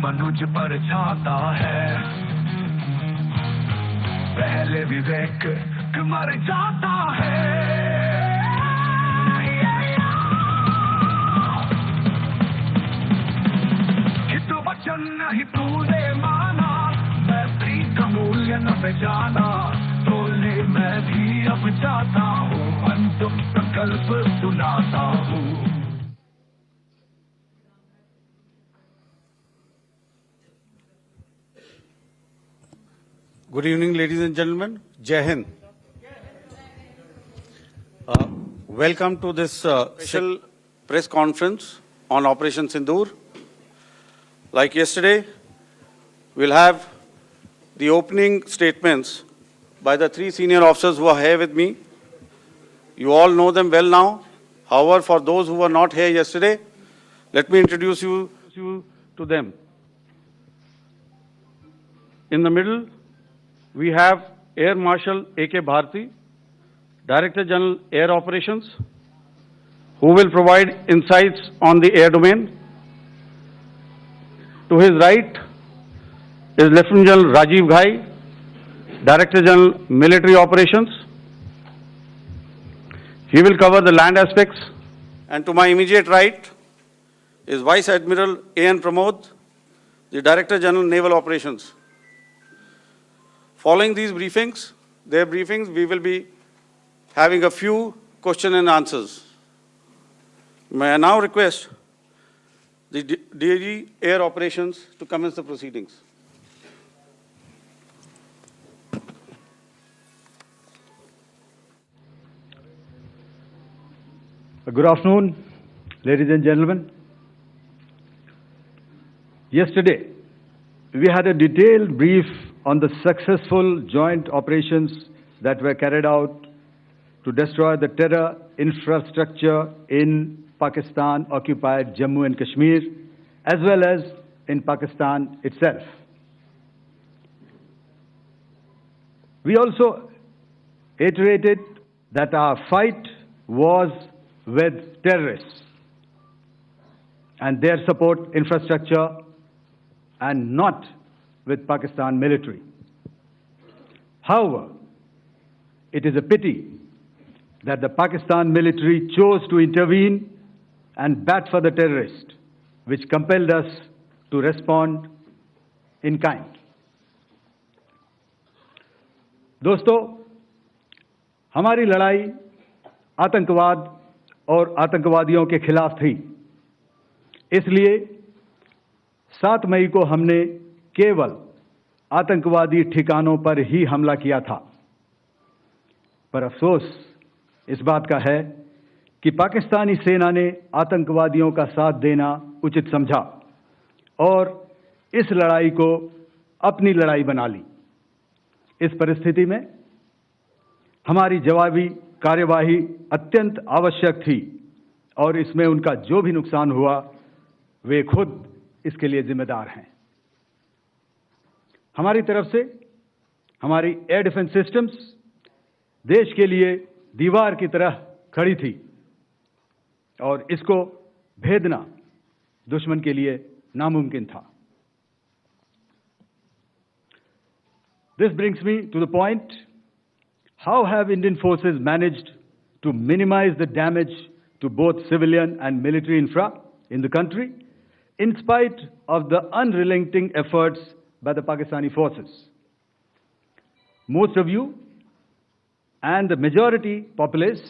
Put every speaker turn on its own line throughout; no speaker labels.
मनुज पर छाता है, पहले विवेक मर जाता है। हित वचन नहीं तूने माना, मैत्री का मूल्य न पहचाना, तोले मैं भी अब जाता हूँ, अंतिम संकल्प सुनाता हूँ।
Good evening, ladies and gentlemen. Jai Hind. Welcome to this special press conference on Operation Sindoor. Like yesterday, we'll have the opening statements by the three senior officers who are here with me. You all know them well now. However, for those who were not here yesterday, let me introduce you to them. In the middle, we have Air Marshal A.K. Bharti, Director General Air Operations, who will provide insights on the air domain. To his right is Lieutenant General Rajiv Ghai, Director General Military Operations. He will cover the land aspects. And to my immediate right is Vice Admiral A.N. Pramod, the Director General Naval Operations. Following these briefings, we will be having a few question and answers. May I now request the DG Air Operations to commence the proceedings.
Good afternoon, ladies and gentlemen. Yesterday, we had a detailed brief on the successful joint operations that were carried out to destroy the terror infrastructure in Pakistan-occupied Jammu and Kashmir, as well as in Pakistan itself. We also iterated that our fight was with terrorists and their support infrastructure and not with Pakistan military. However, it is a pity that the Pakistan military chose to intervene and bat for the terrorist, which compelled us to respond in kind. दोस्तों, हमारी लड़ाई आतंकवाद और आतंकवादियों के खिलाफ थी। इसलिए 7 मई को हमने केवल आतंकवादी ठिकानों पर ही हमला किया था। पर अफसोस इस बात का है कि पाकिस्तानी सेना ने आतंकवादियों का साथ देना उचित समझा और इस लड़ाई को अपनी लड़ाई बना ली। इस परिस्थिति में हमारी जवाबी कार्यवाही अत्यंत आवश्यक थी और इसमें उनका जो भी नुकसान हुआ, वे खुद इसके लिए जिम्मेदार हैं। हमारी तरफ से हमारी एयर डिफेंस सिस्टम्स देश के लिए दीवार की तरह खड़ी थी और इसको भेदना दुश्मन के लिए नामुमकिन था। This brings me to the point, how have Indian forces managed to minimize the damage to both civilian and military infra in the country in spite of the unrelenting efforts by the Pakistani forces? Most of you and the majority populace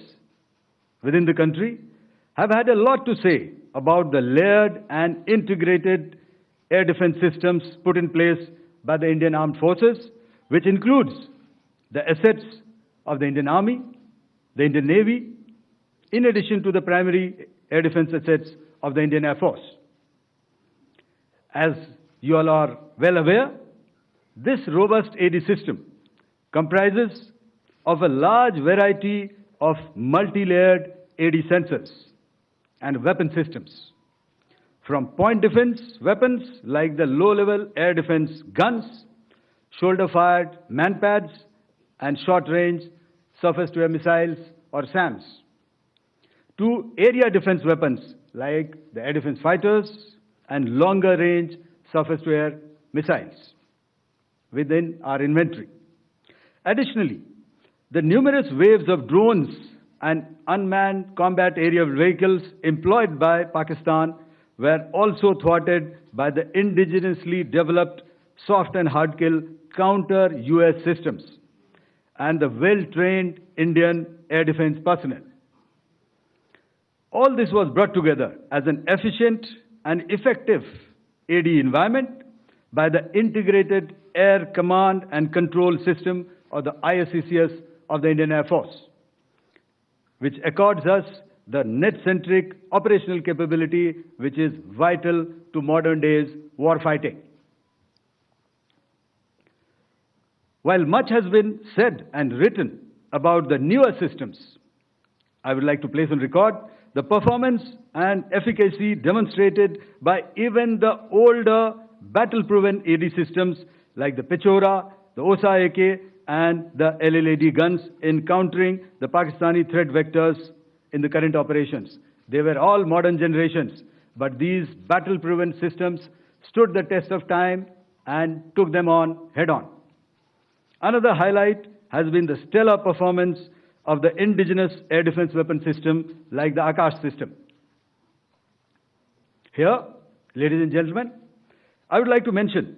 within the country have had a lot to say about the layered and integrated air defense systems put in place by the Indian Armed Forces, which includes the assets of the Indian Army, the Indian Navy, in addition to the primary air defense assets of the Indian Air Force. As you all are well aware, this robust AD system comprises of a large variety of multi-layered AD sensors and weapon systems, from point defense weapons like the low-level air defense guns, shoulder-fired manpads, and short-range surface-to-air missiles or SAMs, to area defense weapons like the air defense fighters and longer-range surface-to-air missiles within our inventory. Additionally, the numerous waves of drones and unmanned combat aerial vehicles employed by Pakistan were also thwarted by the indigenously developed soft and hard kill counter-US systems and the well-trained Indian air defense personnel. All this was brought together as an efficient and effective AD environment by the Integrated Air Command and Control System, or the ISCCS of the Indian Air Force, which accords us the net-centric operational capability which is vital to modern days warfighting. While much has been said and written about the newer systems, I would like to place on record the performance and efficacy demonstrated by even the older battle-proven AD systems like the Pechora, the OSA AK, and the LLAD guns in countering the Pakistani threat vectors in the current operations. They were all modern generations, but these battle-proven systems stood the test of time and took them on head-on. Another highlight has been the stellar performance of the indigenous air defense weapon system like the Akash system. Here, ladies and gentlemen, I would like to mention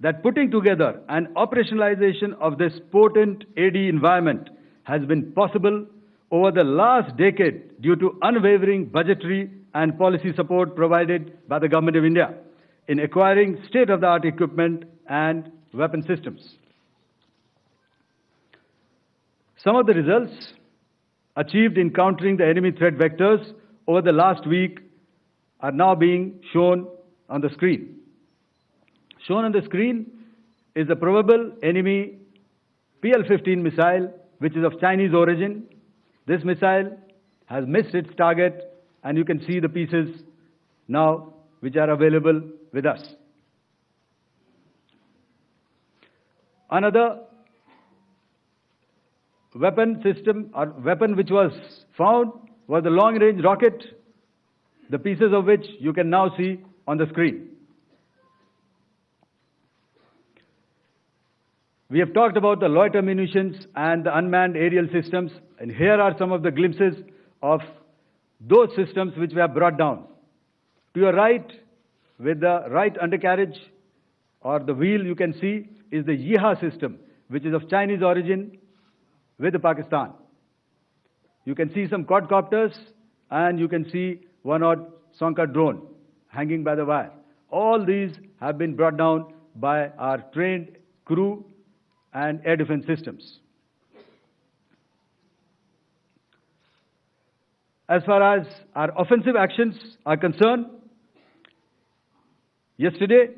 that putting together and operationalization of this potent AD environment has been possible over the last decade due to unwavering budgetary and policy support provided by the Government of India in acquiring state-of-the-art equipment and weapon systems. Some of the results achieved in countering the enemy threat vectors over the last week are now being shown on the screen. Shown on the screen is the probable enemy PL-15 missile, which is of Chinese origin. This missile has missed its target, and you can see the pieces now which are available with us. Another weapon system or weapon which was found was the long-range rocket, the pieces of which you can now see on the screen. We have talked about the loiter munitions and the unmanned aerial systems, and here are some of the glimpses of those systems which we have brought down. To your right, with the right undercarriage or the wheel, you can see is the Yeeha system, which is of Chinese origin with Pakistan. You can see some quadcopters, and you can see one odd Sonka drone hanging by the wire. All these have been brought down by our trained crew and air defense systems. As far as our offensive actions are concerned, yesterday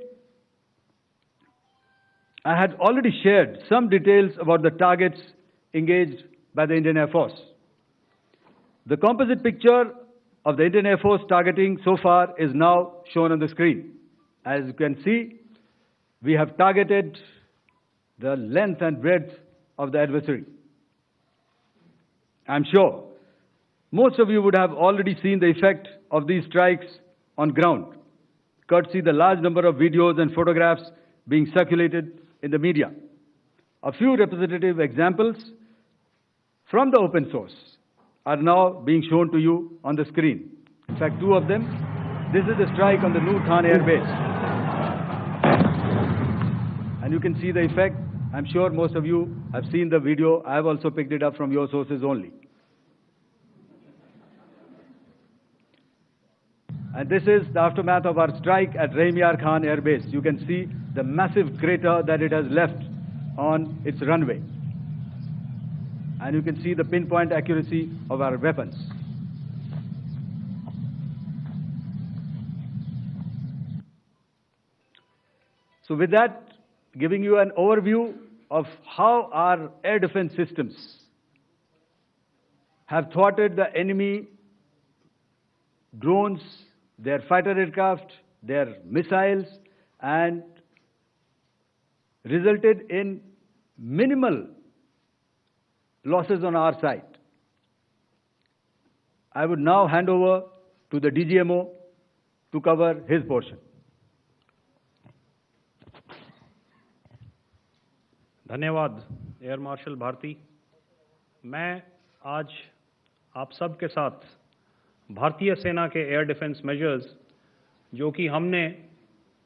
I had already shared some details about the targets engaged by the Indian Air Force. The composite picture of the Indian Air Force targeting so far is now shown on the screen. As you can see, we have targeted the length and breadth of the adversary. I'm sure most of you would have already seen the effect of these strikes on ground, courtesy the large number of videos and photographs being circulated in the media. A few representative examples from the open source are now being shown to you on the screen. In fact, two of them. This is the strike on the Noor Khan Air Base. And you can see the effect. I'm sure most of you have seen the video. I have also picked it up from your sources only. And this is the aftermath of our strike at Rahim Yar Khan Air Base. You can see the massive crater that it has left on its runway. And you can see the pinpoint accuracy of our weapons. So with that, giving you an overview of how our air defense systems have thwarted the enemy drones, their fighter aircraft, their missiles, and resulted in minimal losses on our side. I would now hand over to the DGMO to cover his portion.
धन्यवाद air marshal Bharti. मैं आज आप सब के साथ भारतीय सेना के एयर डिफेंस मेजर्स जो कि हमने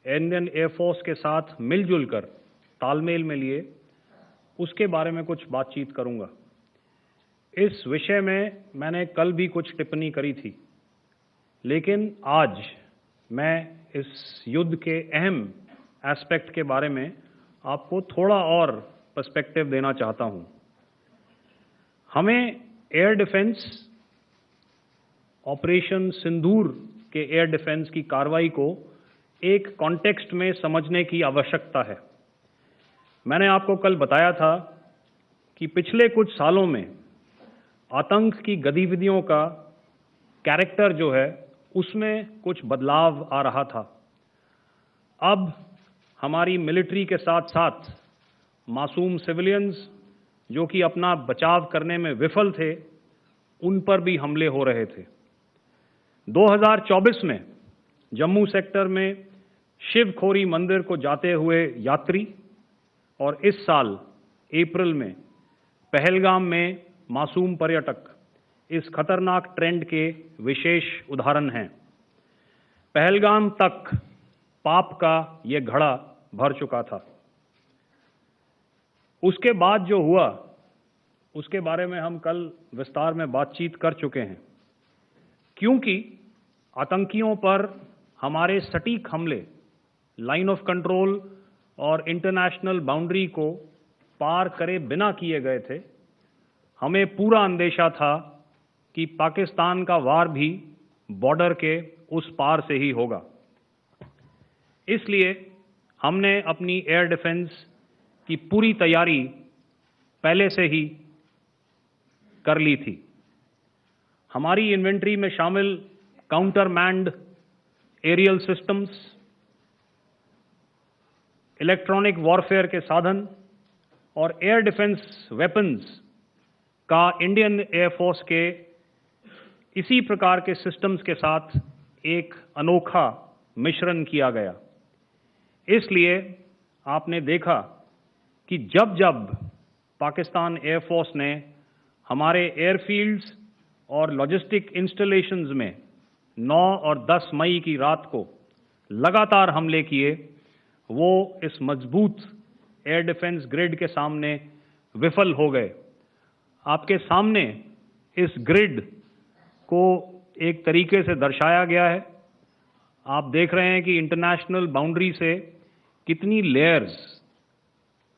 इंडियन एयरफोर्स के साथ मिलजुल कर तालमेल में लिए, उसके बारे में कुछ बातचीत करूंगा। इस विषय में मैंने कल भी कुछ टिप्पणी करी थी, लेकिन आज मैं इस युद्ध के अहम एस्पेक्ट के बारे में आपको थोड़ा और पर्सपेक्टिव देना चाहता हूं। हमें एयर डिफेंस ऑपरेशन सिंदूर के एयर डिफेंस की कार्रवाई को एक कॉन्टेक्स्ट में समझने की आवश्यकता है। मैंने आपको कल बताया था कि पिछले कुछ सालों में आतंक की गतिविधियों का कैरेक्टर जो है उसमें कुछ बदलाव आ रहा था। अब हमारी मिलिट्री के साथ साथ मासूम सिविलियंस जो कि अपना बचाव करने में विफल थे, उन पर भी हमले हो रहे थे। 2024 में जम्मू सेक्टर में शिवखोरी मंदिर को जाते हुए यात्री और इस साल अप्रैल में पहलगाम में मासूम पर्यटक इस खतरनाक ट्रेंड के विशेष उदाहरण हैं। पहलगाम तक पाप का ये घड़ा भर चुका था। उसके बाद जो हुआ उसके बारे में हम कल विस्तार में बातचीत कर चुके हैं। क्योंकि आतंकियों पर हमारे सटीक हमले लाइन ऑफ कंट्रोल और इंटरनेशनल बाउंड्री को पार करे बिना किए गए थे, हमें पूरा अंदेशा था कि पाकिस्तान का वार भी बॉर्डर के उस पार से ही होगा। इसलिए हमने अपनी एयर डिफेंस की पूरी तैयारी पहले से ही कर ली थी। हमारी इन्वेंट्री में शामिल counter manned aerial systems, electronic warfare के साधन और एयर डिफेंस वेपन्स का इंडियन एयरफोर्स के इसी प्रकार के सिस्टम्स के साथ एक अनोखा मिश्रण किया गया। इसलिए आपने देखा कि जब जब पाकिस्तान एयरफोर्स ने हमारे एयरफील्ड्स और लॉजिस्टिक इंस्टॉलेशंस में 9 और 10 मई की रात को लगातार हमले किए, वो इस मजबूत एयर डिफेंस ग्रिड के सामने विफल हो गए। आपके सामने इस ग्रिड को एक तरीके से दर्शाया गया है। आप देख रहे हैं कि इंटरनेशनल बाउंड्री से कितनी layers,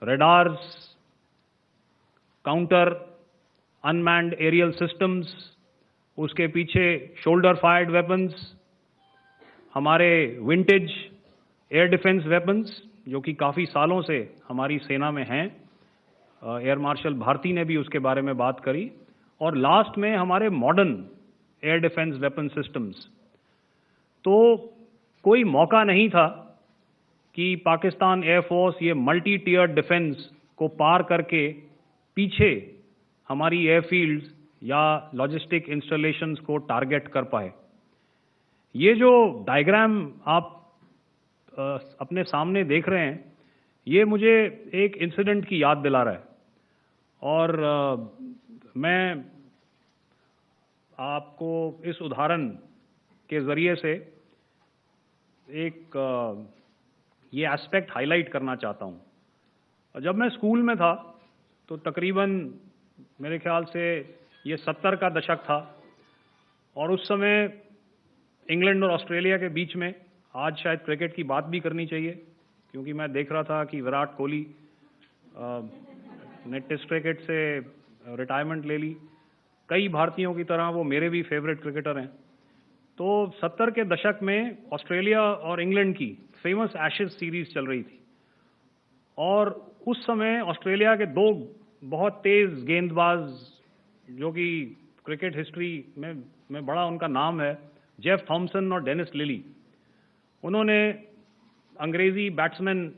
radars, counter unmanned aerial systems, उसके पीछे शोल्डर फायर्ड वेपन्स, हमारे विंटेज एयर डिफेंस वेपन्स जो कि काफ़ी सालों से हमारी सेना में हैं। एयर मार्शल भारती ने भी उसके बारे में बात करी। और लास्ट में हमारे modern air defence weapon systems. तो कोई मौका नहीं था कि पाकिस्तान एयरफोर्स ये मल्टी टियर डिफेंस को पार करके पीछे हमारी एयरफील्ड्स या लॉजिस्टिक इंस्टॉलेशंस को टारगेट कर पाए। ये जो डायग्राम आप अपने सामने देख रहे हैं, ये मुझे एक इंसिडेंट की याद दिला रहा है। और मैं आपको इस उदाहरण के ज़रिए से एक ये एस्पेक्ट हाईलाइट करना चाहता हूँ। जब मैं स्कूल में था तो तकरीबन मेरे ख्याल से ये 70 का दशक था और उस समय इंग्लैंड और ऑस्ट्रेलिया के बीच में, आज शायद क्रिकेट की बात भी करनी चाहिए क्योंकि मैं देख रहा था कि विराट कोहली ने टेस्ट क्रिकेट से रिटायरमेंट ले ली। कई भारतीयों की तरह वो मेरे भी फेवरेट क्रिकेटर हैं। तो 70 के दशक में ऑस्ट्रेलिया और इंग्लैंड की फेमस एशेज सीरीज चल रही थी और उस समय ऑस्ट्रेलिया के दो बहुत तेज गेंदबाज जो कि क्रिकेट हिस्ट्री में बड़ा उनका नाम है, जेफ थॉमसन और डेनिस लिली, उन्होंने अंग्रेजी बैट्समैन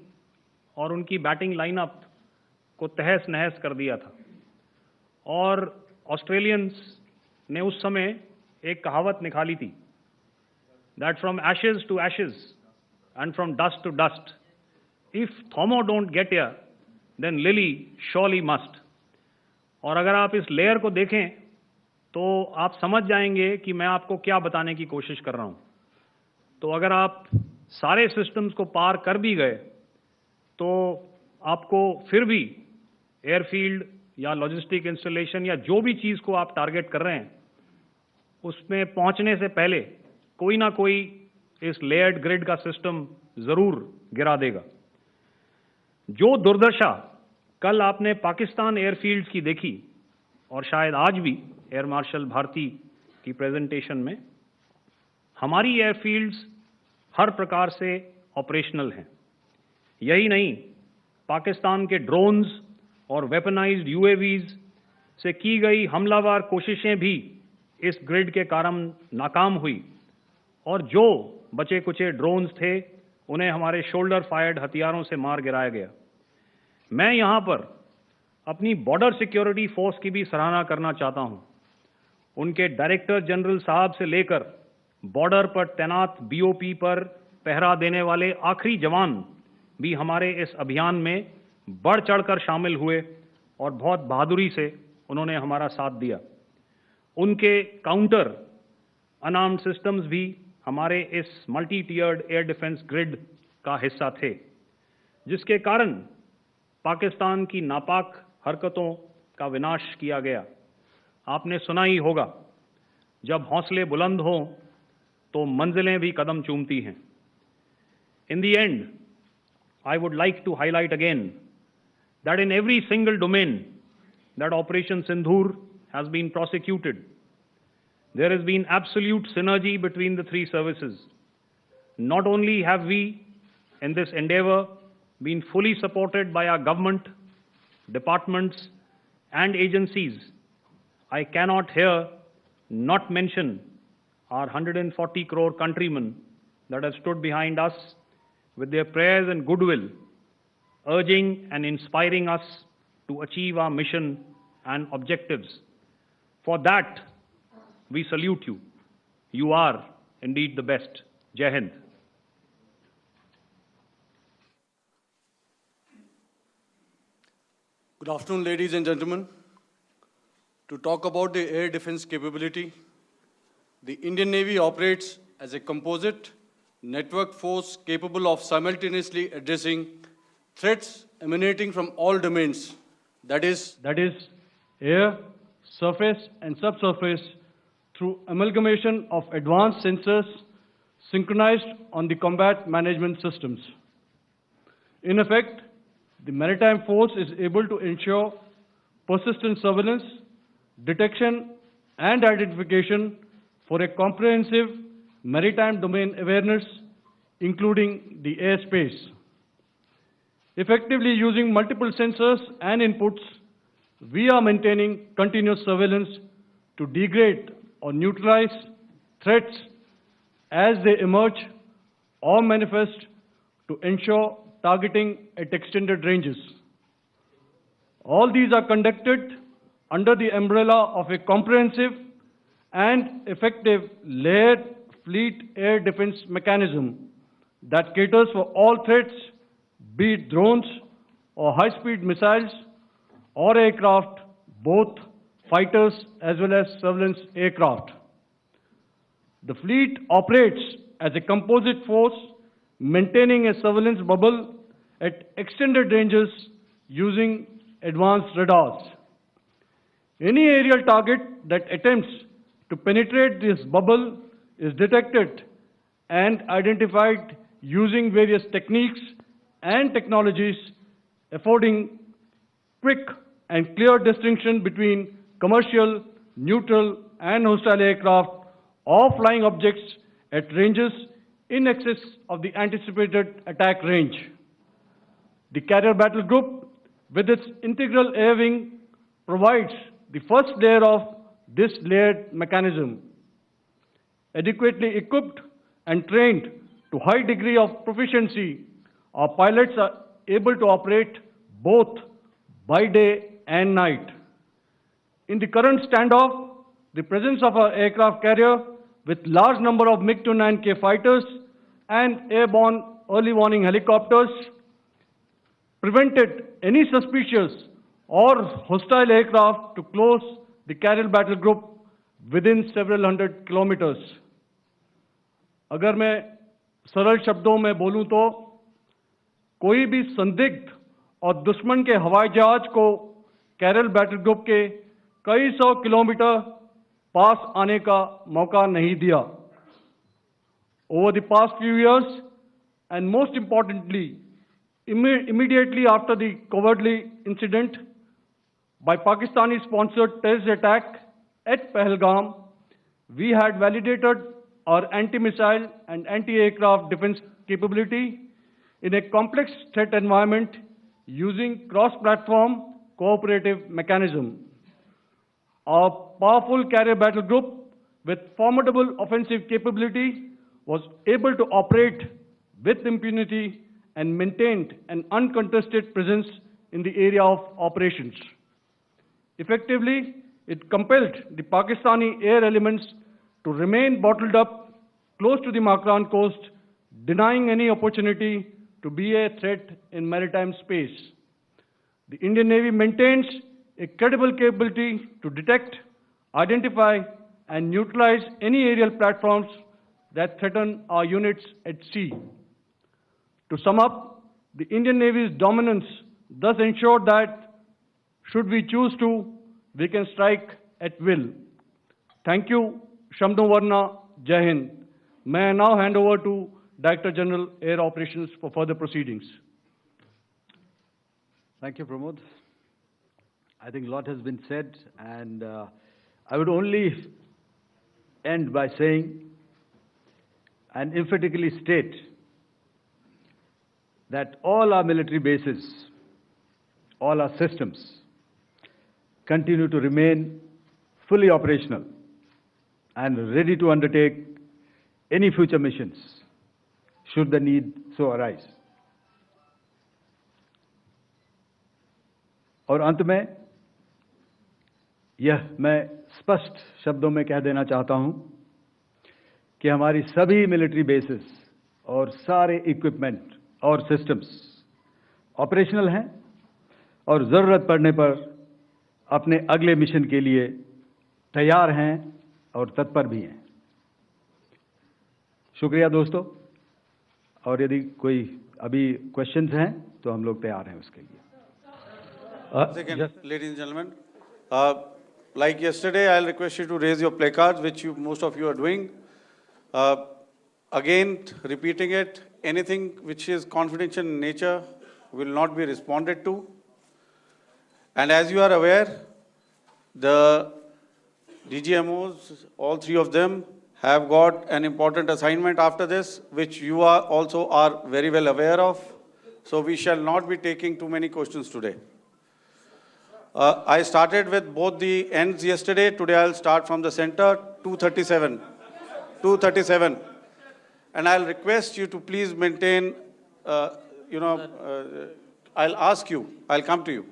और उनकी बैटिंग लाइनअप को तहस नहस कर दिया था। और ऑस्ट्रेलियंस ने उस समय एक कहावत निकाली थी, that from ashes to ashes and from dust to dust, if Thommo don't get here then Lily surely must. और अगर आप इस लेयर को देखें तो आप समझ जाएंगे कि मैं आपको क्या बताने की कोशिश कर रहा हूं। तो अगर आप सारे सिस्टम्स को पार कर भी गए तो आपको फिर भी एयरफील्ड या लॉजिस्टिक इंस्टॉलेशन या जो भी चीज़ को आप टारगेट कर रहे हैं उसमें पहुंचने से पहले कोई ना कोई इस लेयर्ड ग्रिड का सिस्टम ज़रूर गिरा देगा। जो दुर्दशा कल आपने पाकिस्तान एयरफील्ड्स की देखी और शायद आज भी एयर मार्शल भारती की प्रेजेंटेशन में, हमारी एयरफील्ड्स हर प्रकार से ऑपरेशनल हैं। यही नहीं, पाकिस्तान के ड्रोन्स और वेपनाइज्ड यूएवीज से की गई हमलावर कोशिशें भी इस ग्रिड के कारण नाकाम हुई और जो बचे कुचे ड्रोन्स थे उन्हें हमारे शोल्डर फायर्ड हथियारों से मार गिराया गया। मैं यहाँ पर अपनी बॉर्डर सिक्योरिटी फोर्स की भी सराहना करना चाहता हूँ। उनके डायरेक्टर जनरल साहब से लेकर बॉर्डर पर तैनात बीओपी पर पहरा देने वाले आखिरी जवान भी हमारे इस अभियान में बढ़ चढ़कर शामिल हुए और बहुत बहादुरी से उन्होंने हमारा साथ दिया। उनके काउंटर अनार्म्ड सिस्टम्स भी हमारे इस मल्टी टियर्ड एयर डिफेंस ग्रिड का हिस्सा थे, जिसके कारण पाकिस्तान की नापाक हरकतों का विनाश किया गया। आपने सुना ही होगा, जब हौसले बुलंद हों तो मंजिलें भी कदम चूमती हैं। In the end, I would like to highlight again that in every single domain that Operation Sindoor has been prosecuted, there has been absolute synergy between the three services. Not only have we, in this endeavor, been fully supported by our government, departments, and agencies, I cannot here not mention our 140 crore countrymen that have stood behind us with their prayers and goodwill, urging and inspiring us to achieve our mission and objectives. For that, we salute you. You are indeed the best. Jai Hind.
Good afternoon, ladies and gentlemen. To talk about the air defense capability, the Indian Navy operates as a composite network force capable of simultaneously addressing threats emanating from all domains, that is
air, surface and subsurface, through amalgamation of advanced sensors synchronized on the combat management systems. In effect, the maritime force is able to ensure persistent surveillance, detection and identification for a comprehensive maritime domain awareness, including the airspace. Effectively using multiple sensors and inputs, we are maintaining continuous surveillance to degrade or neutralize threats as they emerge or manifest, to ensure targeting at extended ranges. All these are conducted under the umbrella of a comprehensive and effective layered fleet air defense mechanism that caters for all threats, be it drones or high-speed missiles or aircraft, both fighters as well as surveillance aircraft. The fleet operates as a composite force, maintaining a surveillance bubble at extended ranges using advanced radars. Any aerial target that attempts to penetrate this bubble is detected and identified using various techniques and technologies, affording quick and clear distinction between commercial, neutral, and hostile aircraft or flying objects at ranges in excess of the anticipated attack range. The Carrier Battle Group, with its integral air wing, provides the first layer of this layered mechanism. Adequately equipped and trained to high degree of proficiency, our pilots are able to operate both by day and night. In the current standoff, the presence of our aircraft carrier with large number of MiG-29K fighters and airborne early warning helicopters prevented any suspicious or hostile aircraft to close the Karel battle group within several hundred kilometers. अगर मैं सरल शब्दों में बोलूं तो कोई भी संदिग्ध और दुश्मन के हवाई जहाज को कैरल बैटल ग्रुप के कई सौ किलोमीटर पास आने का मौका नहीं दिया. Over the past few years, and most importantly, immediately after the cowardly incident by Pakistani-sponsored terrorist attack at Pahalgam, we had validated our anti-missile and anti-aircraft defense capability in a complex threat environment using cross-platform cooperative mechanism. Our powerful carrier battle group with formidable offensive capability was able to operate with impunity and maintained an uncontested presence in the area of operations. Effectively, it compelled the Pakistani air elements to remain bottled up close to the Makran coast, denying any opportunity to be a threat in maritime space. The Indian Navy maintains a credible capability to detect, identify, and neutralize any aerial platforms that threaten our units at sea. To sum up, the Indian Navy's dominance thus ensured that, should we choose to, we can strike at will. Thank you, Shamdho Varna, Jai Hind. May I now hand over to Director General Air Operations for further proceedings.
Thank you, Pramod. I think a lot has been said, and I would only end by saying and emphatically state that all our military bases, all our systems continue to remain fully operational and ready to undertake any future missions should the need so arise. और अंत में यह मैं स्पष्ट शब्दों में कह देना चाहता हूं कि हमारी सभी मिलिट्री बेसेस और सारे इक्विपमेंट और सिस्टम्स ऑपरेशनल हैं और ज़रूरत पड़ने पर अपने अगले मिशन के लिए तैयार हैं और तत्पर भी हैं. शुक्रिया दोस्तों, और यदि कोई अभी क्वेश्चंस हैं तो हम लोग तैयार हैं उसके लिए.
Second, ladies and gentlemen, like yesterday, I'll request you to raise your placards, which most of you are doing. Again, repeating it, anything which is confidential in nature will not be responded to. And as you are aware, the DGMOs, all three of them, have got an important assignment after this, which you are also are very well aware of. So we shall not be taking too many questions today. I started with both the ends yesterday. Today I'll start from the center, 237. 237. And I'll request you to please maintain, I'll ask you, I'll come to you.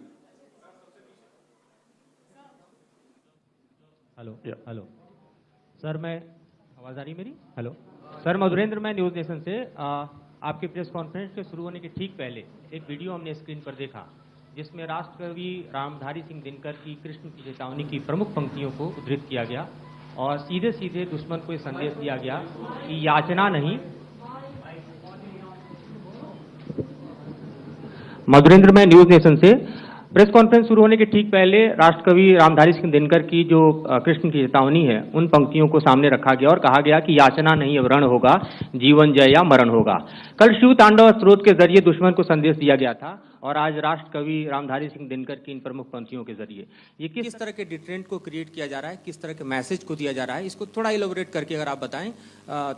Hello hello sir, मैं आवाज़ आ रही मेरी? Hello sir, Madhurendra, मैं news nation से आपके press conference के शुरू होने के ठीक पहले एक वीडियो हमने स्क्रीन पर देखा जिसमें राष्ट्रकवि रामधारी सिंह दिनकर की कृष्ण की चेतावनी की प्रमुख पंक्तियों को उद्धृत किया गया और सीधे सीधे दुश्मन को ये संदेश दिया गया कि याचना नहीं. मधुरेंद्र, मैं न्यूज़ नेशन से प्रेस कॉन्फ्रेंस शुरू होने के ठीक पहले राष्ट्रकवि रामधारी सिंह दिनकर की जो कृष्ण की चेतावनी है उन पंक्तियों को सामने रखा गया और कहा गया कि याचना नहीं अब रण होगा, जीवन जय या मरण होगा. कल शिव तांडव स्रोत के जरिए दुश्मन को संदेश दिया गया था और आज राष्ट्रकवि रामधारी सिंह दिनकर की इन प्रमुख पंक्तियों के जरिए ये किस तरह के डिटरेंट को क्रिएट किया जा रहा है, किस तरह के मैसेज को दिया जा रहा है, इसको थोड़ा इलोबरेट करके अगर आप बताएं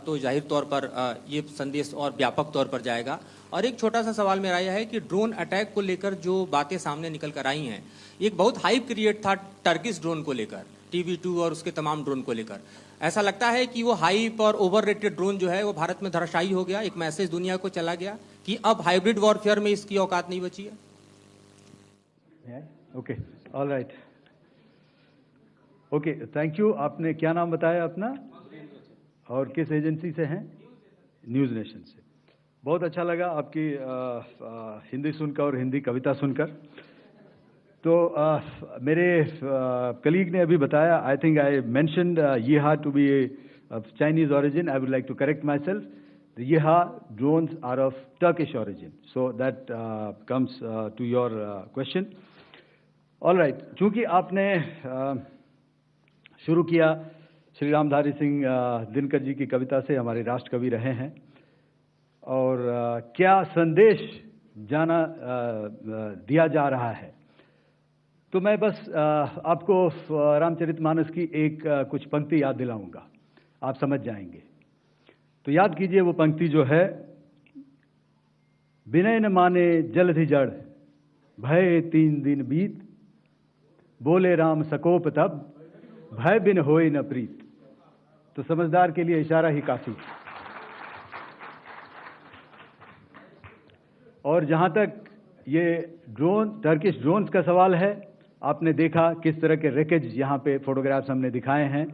तो जाहिर तौर पर ये संदेश और व्यापक तौर पर जाएगा. और एक छोटा सा सवाल मेरा यह है कि ड्रोन अटैक को लेकर जो बातें सामने निकल कर आई हैं, एक बहुत हाइप क्रिएट था टर्किश ड्रोन को लेकर, TB2 और उसके तमाम ड्रोन को लेकर. ऐसा लगता है कि वो हाइप और ओवररेटेड ड्रोन जो है वो भारत में धराशायी हो गया. एक मैसेज दुनिया को चला गया कि अब हाइब्रिड वॉरफेयर में इसकी औकात नहीं बची है.
Okay, all right, okay, thank you. आपने क्या नाम बताया अपना और किस एजेंसी से हैं? न्यूज़ नेशन से.
बहुत अच्छा लगा आपकी हिंदी सुनकर और हिंदी कविता सुनकर। तो मेरे कलीग ने अभी बताया, I think I mentioned Yiha to be of Chinese origin. I would like to correct myself. The Yeha drones are of Turkish origin. So that comes to your question. All right. चूंकि आपने शुरू किया श्री रामधारी सिंह दिनकर जी की कविता से, हमारे राष्ट्र कवि रहे हैं, और क्या संदेश दिया जा रहा है, तो मैं बस आपको रामचरितमानस की एक कुछ पंक्ति याद दिलाऊंगा, आप समझ जाएंगे। तो याद कीजिए वो पंक्ति जो है, विनय न माने जलधि जड़, भय 3 दिन बीत, बोले राम सकोप तब, भय बिन होए न प्रीत। तो समझदार के लिए इशारा ही काफी। और जहां तक ये टर्किश ड्रोन्स का सवाल है, आपने देखा किस तरह के रेकेज यहाँ पे फोटोग्राफ्स हमने दिखाए हैं,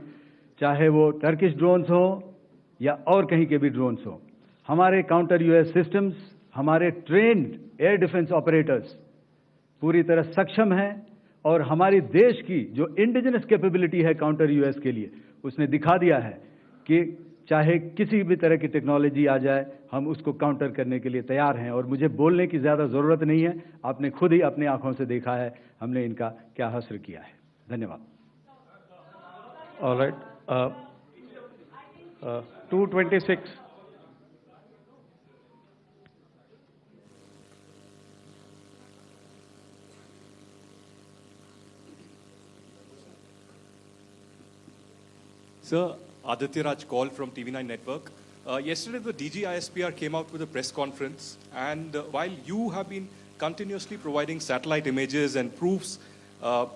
चाहे वो टर्किश ड्रोन्स हो या और कहीं के भी ड्रोन्स हो। हमारे काउंटर यूएस सिस्टम्स, हमारे ट्रेन्ड एयर डिफेंस ऑपरेटर्स पूरी तरह सक्षम हैं, और हमारी देश की जो इंडिजिनस कैपेबिलिटी है काउंटर यूएस के लिए, उसने दिखा दिया है कि चाहे किसी भी तरह की टेक्नोलॉजी आ जाए, हम उसको काउंटर करने के लिए तैयार हैं। और मुझे बोलने की ज़्यादा ज़रूरत नहीं है, आपने खुद ही अपनी आंखों से देखा है हमने इनका क्या हश्र किया है। धन्यवाद।
All right. 226.
Sir, Aditya Raj call from TV9 Network. Yesterday, the DG ISPR came out with a press conference, and while you have been continuously providing satellite images and proofs,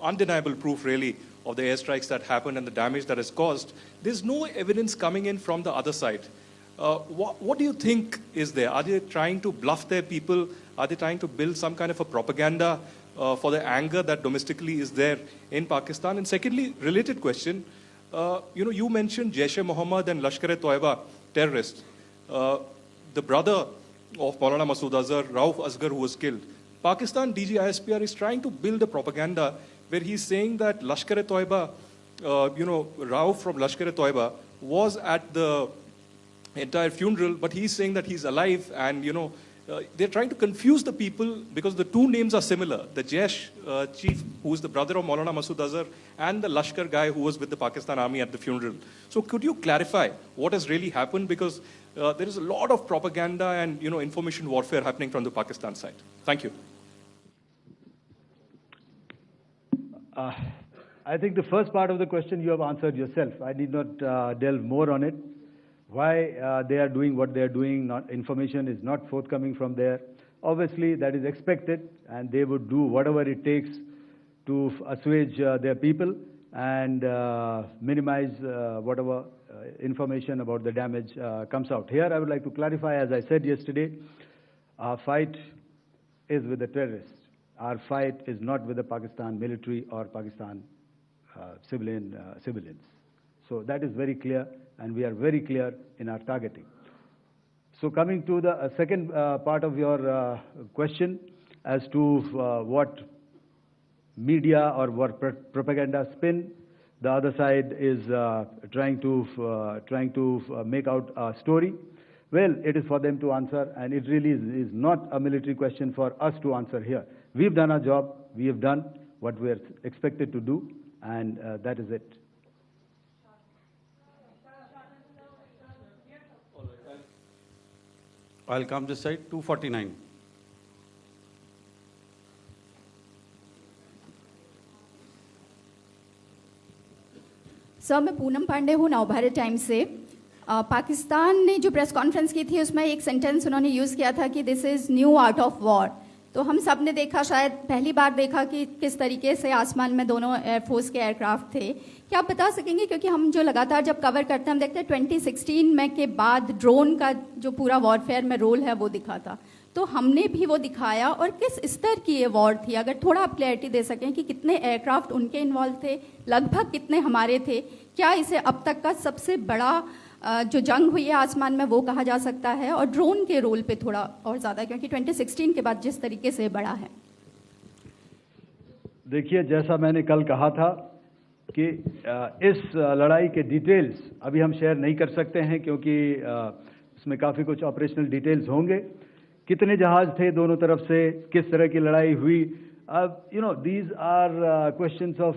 undeniable proof really, of the airstrikes that happened and the damage that is caused, there's no evidence coming in from the other side. What do you think is there? Are they trying to bluff their people? Are they trying to build some kind of a propaganda for the anger that domestically is there in Pakistan? And secondly, related question, you mentioned Jaish-e-Mohammed and Lashkar-e-Toiba terrorists. The brother of Maulana Masood Azhar, Rauf Asghar, who was killed. Pakistan DG ISPR is trying to build a propaganda where he's saying that Lashkar-e-Toiba, Rauf from Lashkar-e-Toiba was at the entire funeral, but he's saying that he's alive, and they're trying to confuse the people because the two names are similar. The Jaish chief, who is the brother of Maulana Masood Azhar, and the Lashkar guy who was with the Pakistan army at the funeral. So could you clarify what has really happened? Because there is a lot of propaganda and information warfare happening from the Pakistan side. Thank you.
I think the first part of the question you have answered yourself. I need not delve more on it. Why they are doing what they are doing, information is not forthcoming from there. Obviously, that is expected, and they would do whatever it takes to assuage their people and minimize whatever information about the damage comes out. Here, I would like to clarify, as I said yesterday, our fight is with the terrorists. Our fight is not with the Pakistan military or Pakistan civilians. So that is very clear, and we are very clear in our targeting. So coming to the second part of your question as to what media or what propaganda spin the other side is trying to make out a story. Well, it is for them to answer, and it really is not a military question for us to answer here. We've done our job. We have done what we are expected to do, and that is it.
I'll come this side. 249.
Sir, मैं पूनम पांडे हूँ, Navbharat times से। पाकिस्तान ने जो press conference की थी उसमें एक sentence उन्होंने यूज़ किया था कि this is new art of war. तो हम सब ने देखा, शायद पहली बार देखा कि किस तरीके से आसमान में दोनों एयरफोर्स के एयरक्राफ्ट थे। क्या आप बता सकेंगे, क्योंकि हम जो लगातार जब कवर करते हैं हम देखते हैं 2016 में के बाद ड्रोन का जो पूरा वॉरफेयर में रोल है वो दिखा था, तो हमने भी वो दिखाया, और किस स्तर की ये वॉर थी? अगर थोड़ा आप क्लैरिटी दे सकें कि कितने एयरक्राफ्ट उनके इन्वॉल्व थे, लगभग कितने हमारे थे, क्या इसे अब तक का सबसे बड़ा जो जंग हुई है आसमान में वो कहा जा सकता है, और ड्रोन के रोल पे थोड़ा और ज़्यादा, क्योंकि 2016 के बाद जिस तरीके से बढ़ा है।
देखिए, जैसा मैंने कल कहा था कि इस लड़ाई के डिटेल्स अभी हम शेयर नहीं कर सकते हैं, क्योंकि इसमें काफ़ी कुछ ऑपरेशनल डिटेल्स होंगे। कितने जहाज थे दोनों तरफ से, किस तरह की लड़ाई हुई, these are questions of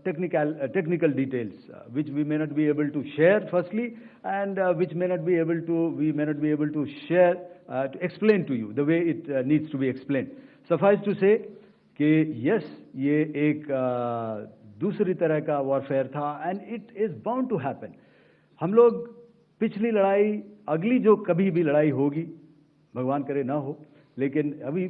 technical details, which we may not be able to share firstly, and which we may not be able to share, to explain to you the way it needs to be explained. Suffice to say कि yes, ये एक दूसरी तरह का warfare था, and it is bound to happen. हम लोग पिछली लड़ाई, अगली जो कभी भी लड़ाई होगी, भगवान करे ना हो, लेकिन अभी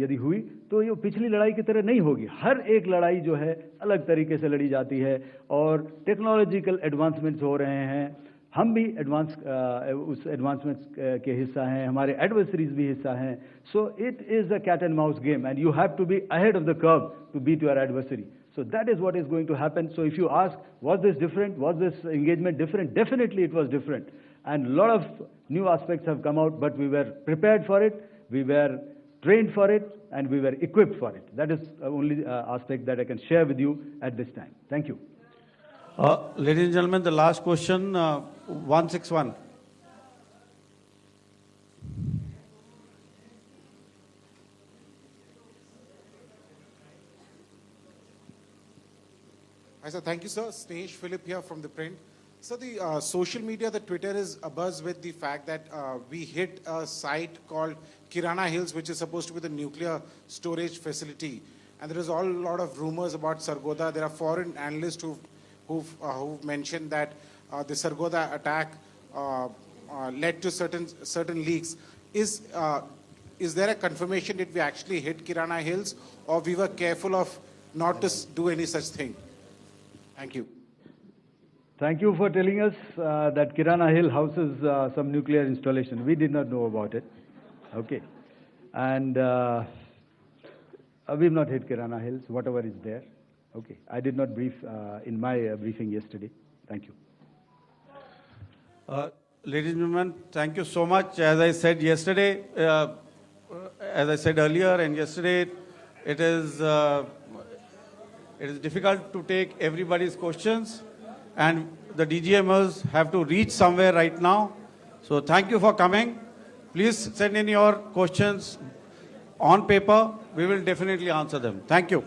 यदि हुई तो ये पिछली लड़ाई की तरह नहीं होगी। हर एक लड़ाई जो है अलग तरीके से लड़ी जाती है, और टेक्नोलॉजिकल एडवांसमेंट्स हो रहे हैं। हम भी उस एडवांसमेंट्स के हिस्सा हैं, हमारे एडवर्सरीज भी हिस्सा हैं। So it is a cat and mouse game, and you have to be ahead of the curve to beat your adversary. So that is what is going to happen. So if you ask, was this different? Was this engagement different? Definitely it was different. And a lot of new aspects have come out, but we were prepared for it, we were trained for it, and we were equipped for it. That is the only aspect that I can share with you at this time. Thank you.
Ladies and gentlemen, the last question, 161.
Hi, sir. Thank you, sir. Snesh Philip here from The Print. So the social media, the Twitter is abuzz with the fact that we hit a site called Kirana Hills, which is supposed to be the nuclear storage facility. And there is a lot of rumors about Sargodha. There are foreign analysts who've mentioned that the Sargodha attack led to certain leaks. Is there a confirmation that we actually hit Kirana Hills, or we were careful of not to do any such thing? Thank you.
Thank you for telling us that Kirana Hill houses some nuclear installation. We did not know about it. Okay. And we've not hit Kirana Hills, whatever is there. Okay. I did not brief in my briefing yesterday. Thank you.
Ladies and gentlemen, thank you so much. As I said yesterday, as I said earlier and yesterday, it is difficult to take everybody's questions, and the DGMers have to reach somewhere right now. So thank you for coming. Please send in your questions on paper. We will definitely answer them. Thank you.